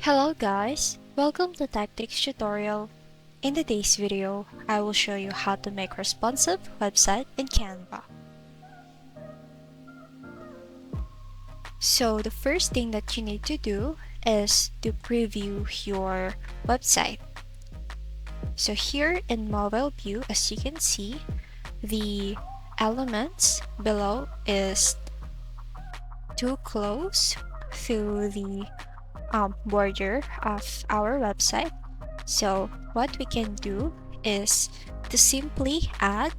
Hello guys, welcome to Tactics tutorial. In today's video, I will show you how to make responsive website in Canva. So the first thing that you need to do is to preview your website. So here in mobile view, as you can see, the elements below is too close to the border of our website. So what we can do is to simply add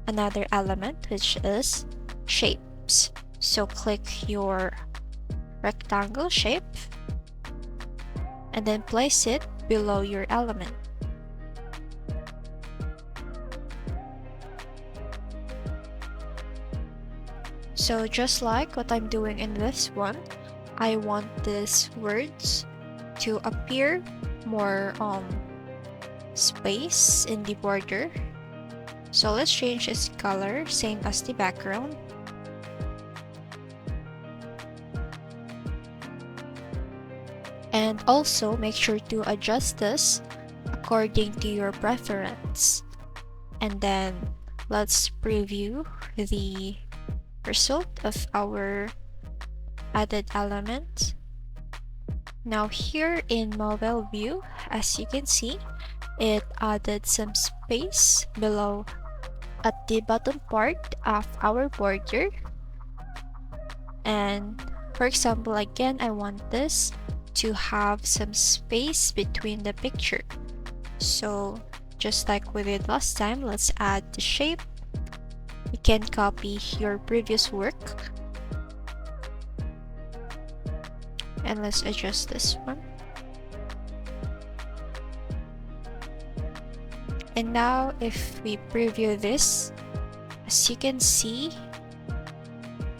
another element, which is shapes. So click your rectangle shape and then place it below your element. So just like what I'm doing in this one, I want these words to appear more space in the border. So let's change its color, same as the background. And also make sure to adjust this according to your preference. And then let's preview the result of our added element. Now here in mobile view, as you can see, it added some space below at the bottom part of our border. And for example, again, I want this to have some space between the picture. So just like we did last time, let's add the shape. You can copy your previous work. And let's adjust this one. And now if we preview this, as you can see,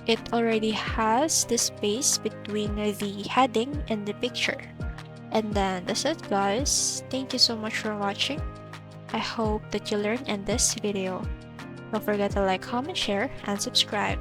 it already has the space between the heading and the picture. And then that's it guys. Thank you so much for watching. I hope that you learned in this video. Don't forget to like, comment, share, and subscribe.